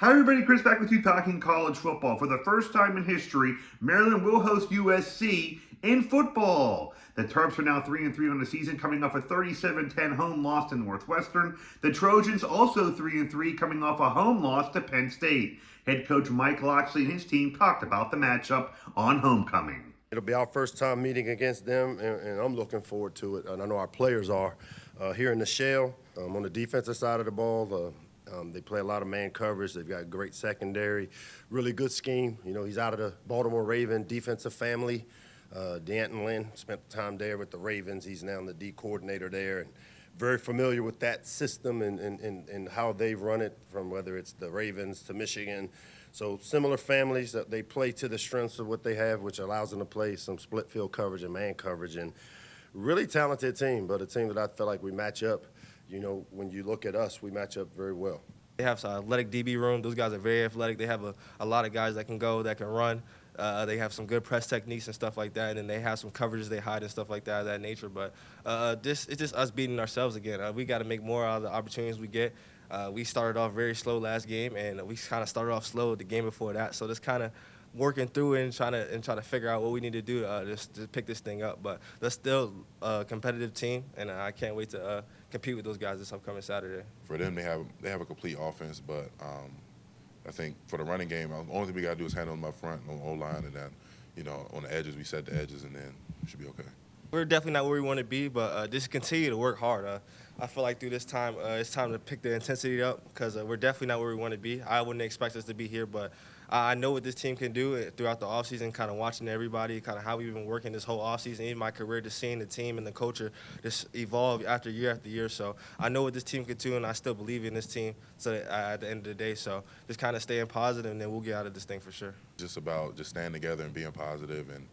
Hi everybody, Chris back with you talking college football. For the first time in history, Maryland will host USC in football. The Terps are now 3-3 on the season, coming off a 37-10 home loss to Northwestern. The Trojans also 3-3, coming off a home loss to Penn State. Head coach Mike Locksley and his team talked about the matchup on homecoming. It'll be our first time meeting against them, and I'm looking forward to it. And I know our players are here in the shell. On the defensive side of the ball, they play a lot of man coverage. They've got great secondary, really good scheme. You know, he's out of the Baltimore Raven defensive family. D'Anton Lynn spent time there with the Ravens. He's now the D coordinator there, and very familiar with that system and how they run it, from whether it's the Ravens to Michigan. So similar families, that they play to the strengths of what they have, which allows them to play some split field coverage and man coverage. And really talented team, but a team that I feel like we match up. You know, when you look at us, we match up very well. They have some athletic DB room. Those guys are very athletic. They have a lot of guys that can go, that can run. They have some good press techniques and stuff like that, and they have some coverages they hide and stuff like that of that nature. But it's just us beating ourselves again. We got to make more out of the opportunities we get. We started off very slow last game, and we kind of started off slow the game before that. So just kind of working through it and trying to figure out what we need to do just to pick this thing up. But that's still a competitive team, and I can't wait to compete with those guys this upcoming Saturday. For them, they have a complete offense, but I think for the running game, the only thing we got to do is handle them up front on the O-line, and then, you know, on the edges, we set the edges, and then it should be okay. We're definitely not where we want to be, but just continue to work hard. I feel like through this time, it's time to pick the intensity up, because we're definitely not where we want to be. I wouldn't expect us to be here, but I know what this team can do throughout the offseason, kind of watching everybody, kind of how we've been working this whole offseason, even my career, just seeing the team and the culture just evolve after year. So I know what this team can do, and I still believe in this team at the end of the day. So just kind of staying positive, and then we'll get out of this thing for sure. Just about just staying together and being positive, and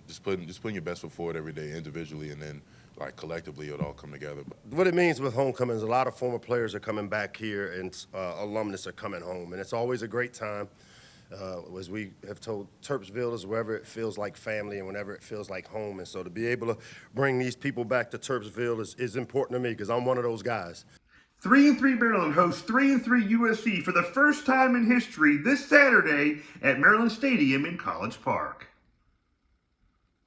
just putting your best foot forward every day individually, and then like collectively it'll all come together. What it means with homecoming is a lot of former players are coming back here, and alumnus are coming home, and it's always a great time. As we have told, Terpsville is wherever it feels like family and whenever it feels like home, and so to be able to bring these people back to Terpsville is important to me, because I'm one of those guys. 3-3 Maryland hosts 3-3 USC for the first time in history this Saturday at Maryland Stadium in College Park.